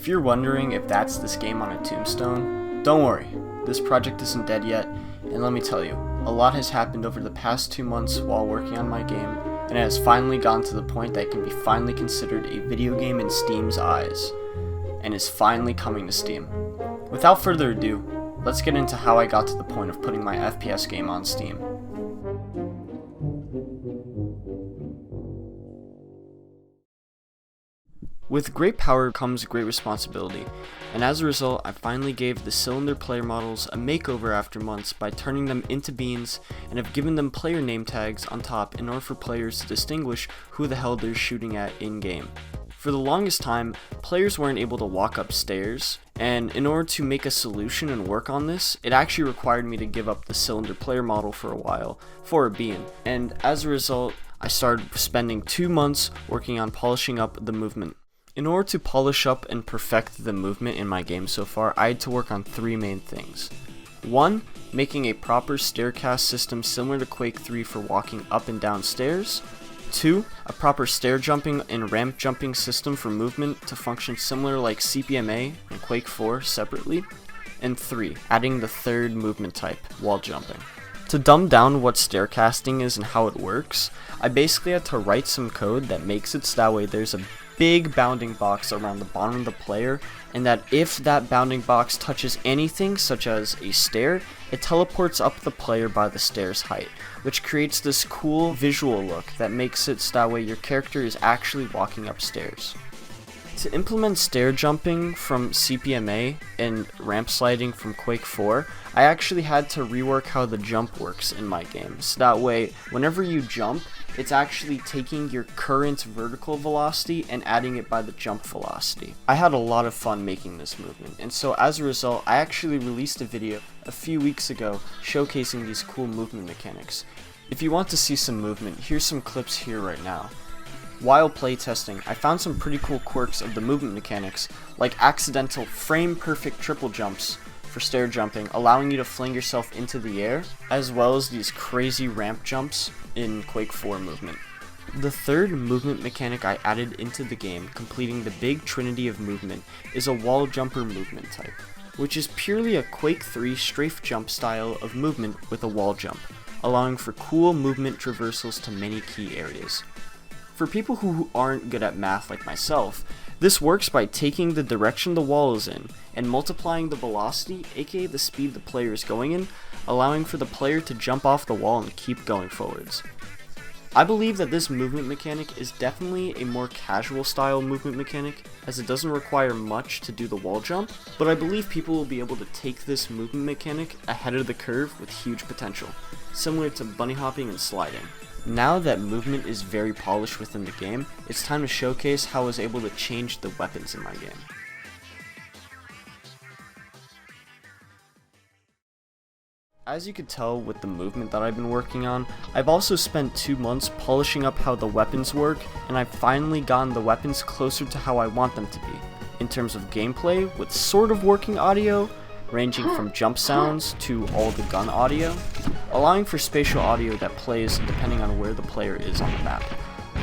If you're wondering if that's this game on a tombstone, don't worry, this project isn't dead yet, and let me tell you, a lot has happened over the past 2 months while working on my game, and it has finally gotten to the point that it can be finally considered a video game in Steam's eyes, and is finally coming to Steam. Without further ado, let's get into how I got to the point of putting my FPS game on Steam. With great power comes great responsibility, and as a result, I finally gave the cylinder player models a makeover after months by turning them into beans and have given them player name tags on top in order for players to distinguish who the hell they're shooting at in-game. For the longest time, players weren't able to walk upstairs, and in order to make a solution and work on this, it actually required me to give up the cylinder player model for a while for a bean, and as a result, I started spending 2 months working on polishing up the movement. In order to polish up and perfect the movement in my game so far, I had to work on 3 main things. 1. Making a proper staircase system similar to Quake 3 for walking up and down stairs. 2. A proper stair jumping and ramp jumping system for movement to function similar like CPMA and Quake 4 separately. And 3. Adding the third movement type, wall jumping. To dumb down what staircasting is and how it works, I basically had to write some code that makes it so that way there's a big bounding box around the bottom of the player, and that if that bounding box touches anything such as a stair, it teleports up the player by the stair's height, which creates this cool visual look that makes it so that way your character is actually walking upstairs. To implement stair jumping from CPMA and ramp sliding from Quake 4, I actually had to rework how the jump works in my game, so that way whenever you jump, it's actually taking your current vertical velocity and adding it by the jump velocity. I had a lot of fun making this movement, and so as a result, I actually released a video a few weeks ago showcasing these cool movement mechanics. If you want to see some movement, here's some clips here right now. While playtesting, I found some pretty cool quirks of the movement mechanics, like accidental frame-perfect triple jumps for stair jumping, allowing you to fling yourself into the air, as well as these crazy ramp jumps in Quake 4 movement. The third movement mechanic I added into the game, completing the big trinity of movement, is a wall jumper movement type, which is purely a Quake 3 strafe jump style of movement with a wall jump, allowing for cool movement traversals to many key areas. For people who aren't good at math like myself, this works by taking the direction the wall is in and multiplying the velocity, aka the speed the player is going in, allowing for the player to jump off the wall and keep going forwards. I believe that this movement mechanic is definitely a more casual style movement mechanic, as it doesn't require much to do the wall jump, but I believe people will be able to take this movement mechanic ahead of the curve with huge potential, similar to bunny hopping and sliding. Now that movement is very polished within the game, it's time to showcase how I was able to change the weapons in my game. As you could tell with the movement that I've been working on, I've also spent 2 months polishing up how the weapons work, and I've finally gotten the weapons closer to how I want them to be, in terms of gameplay with sort of working audio, ranging from jump sounds to all the gun audio, allowing for spatial audio that plays depending on where the player is on the map.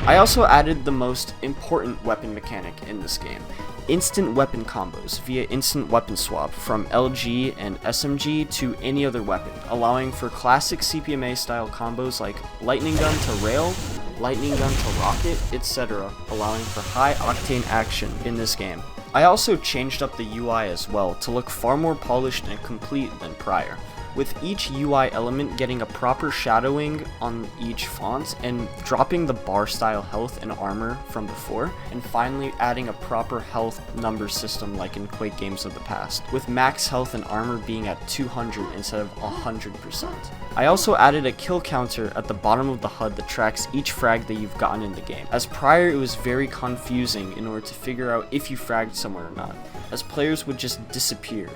I also added the most important weapon mechanic in this game, instant weapon combos via instant weapon swap from LG and SMG to any other weapon, allowing for classic CPMA style combos like lightning gun to rail, lightning gun to rocket, etc., allowing for high octane action in this game. I also changed up the UI as well to look far more polished and complete than prior, with each UI element getting a proper shadowing on each font and dropping the bar style health and armor from before, and finally adding a proper health number system like in Quake games of the past, with max health and armor being at 200 instead of 100%. I also added a kill counter at the bottom of the HUD that tracks each frag that you've gotten in the game, as prior it was very confusing in order to figure out if you fragged somewhere or not, as players would just disappear,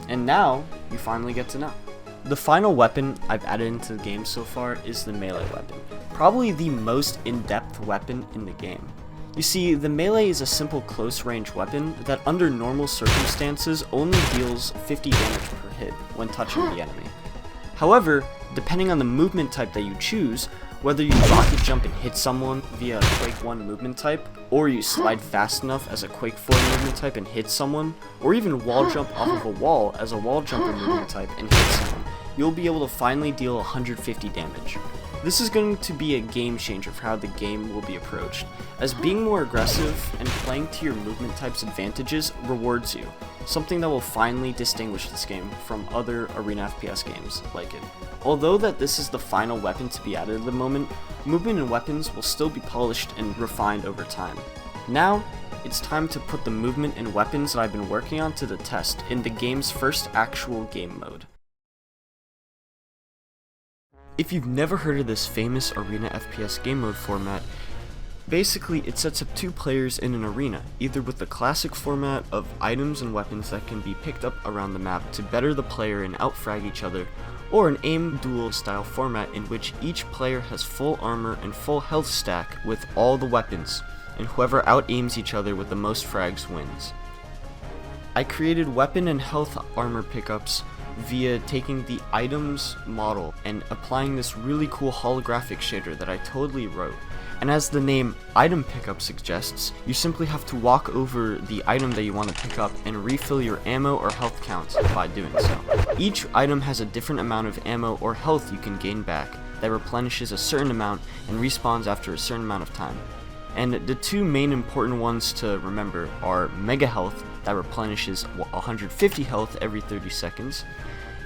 and now you finally get to know. The final weapon I've added into the game so far is the melee weapon, probably the most in-depth weapon in the game. You see, the melee is a simple close-range weapon that under normal circumstances only deals 50 damage per hit when touching the enemy. However, depending on the movement type that you choose, Whether you rocket jump and hit someone via a Quake 1 movement type, or you slide fast enough as a Quake 4 movement type and hit someone, or even wall jump off of a wall as a wall jumper movement type and hit someone, you'll be able to finally deal 150 damage. This is going to be a game changer for how the game will be approached, as being more aggressive and playing to your movement type's advantages rewards you, something that will finally distinguish this game from other arena FPS games like it. Although that this is the final weapon to be added at the moment, movement and weapons will still be polished and refined over time. Now, it's time to put the movement and weapons that I've been working on to the test in the game's first actual game mode. If you've never heard of this famous arena FPS game mode format, basically it sets up two players in an arena, either with the classic format of items and weapons that can be picked up around the map to better the player and outfrag each other, or an aim duel style format in which each player has full armor and full health stack with all the weapons, and whoever out-aims each other with the most frags wins. I created weapon and health armor pickups via taking the items model and applying this really cool holographic shader that I totally wrote. And as the name item pickup suggests, you simply have to walk over the item that you want to pick up and refill your ammo or health count by doing so. Each item has a different amount of ammo or health you can gain back that replenishes a certain amount and respawns after a certain amount of time. And the two main important ones to remember are Mega Health, that replenishes 150 health every 30 seconds,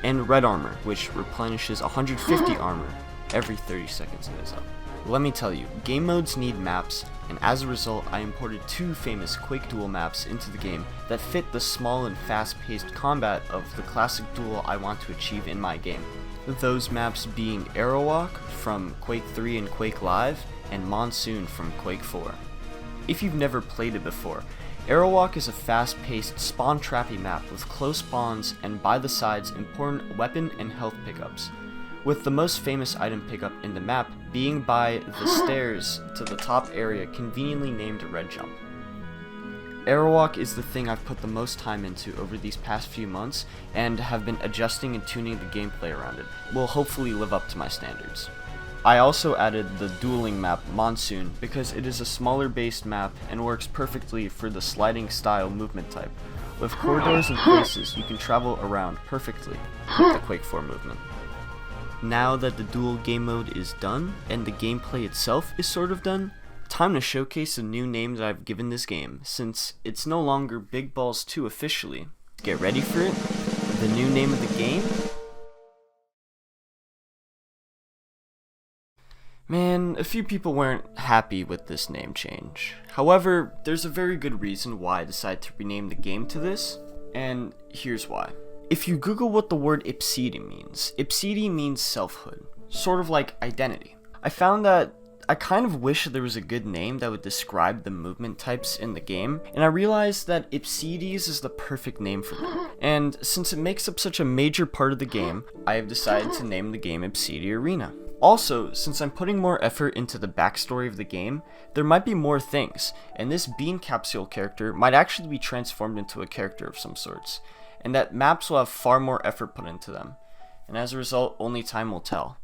and Red Armor, which replenishes 150 armor every 30 seconds it is up. Let me tell you, game modes need maps, and as a result I imported two famous Quake duel maps into the game that fit the small and fast-paced combat of the classic duel I want to achieve in my game. Those maps being Aerowalk from Quake 3 and Quake Live, and Monsoon from Quake 4. If you've never played it before, Aerowalk is a fast-paced spawn-trappy map with close spawns and by the sides important weapon and health pickups, with the most famous item pickup in the map being by the stairs to the top area conveniently named Red Jump. Aerowalk is the thing I've put the most time into over these past few months and have been adjusting and tuning the gameplay around it. Will hopefully live up to my standards. I also added the dueling map Monsoon because it is a smaller based map and works perfectly for the sliding style movement type. With corridors and places you can travel around perfectly with the Quake 4 movement. Now that the duel game mode is done and the gameplay itself is sort of done, time to showcase the new name that I've given this game, since it's no longer Big Balls 2 officially. Get ready for it. The new name of the game? Man, a few people weren't happy with this name change. However, there's a very good reason why I decided to rename the game to this, and here's why. If you Google what the word Ipsidi means selfhood, sort of like identity. I found that I kind of wish there was a good name that would describe the movement types in the game, and I realized that Ipsides is the perfect name for them. And since it makes up such a major part of the game, I have decided to name the game Ipsidi Arena. Also, since I'm putting more effort into the backstory of the game, there might be more things, and this bean capsule character might actually be transformed into a character of some sorts, and that maps will have far more effort put into them, and as a result, only time will tell.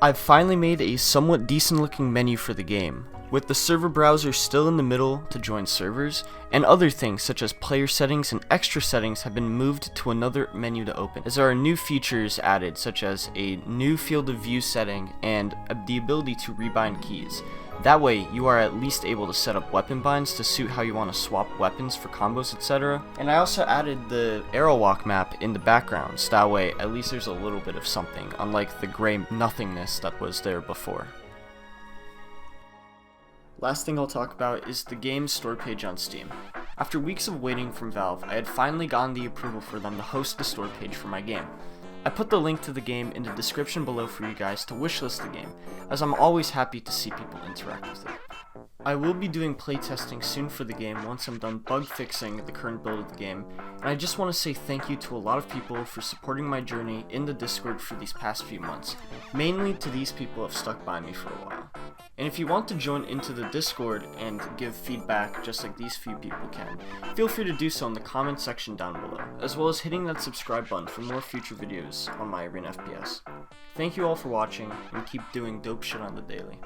I've finally made a somewhat decent looking menu for the game, with the server browser still in the middle to join servers, and other things such as player settings and extra settings have been moved to another menu to open, as there are new features added such as a new field of view setting and the ability to rebind keys. That way, you are at least able to set up weapon binds to suit how you want to swap weapons for combos, etc. And I also added the Aerowalk map in the background, so that way at least there's a little bit of something, unlike the gray nothingness that was there before. Last thing I'll talk about is the game's store page on Steam. After weeks of waiting from Valve, I had finally gotten the approval for them to host the store page for my game. I put the link to the game in the description below for you guys to wishlist the game, as I'm always happy to see people interact with it. I will be doing playtesting soon for the game once I'm done bug fixing the current build of the game, and I just want to say thank you to a lot of people for supporting my journey in the Discord for these past few months. Mainly to these people who have stuck by me for a while. And if you want to join into the Discord and give feedback just like these few people can, feel free to do so in the comment section down below, as well as hitting that subscribe button for more future videos on my Arena FPS. Thank you all for watching, and keep doing dope shit on the daily.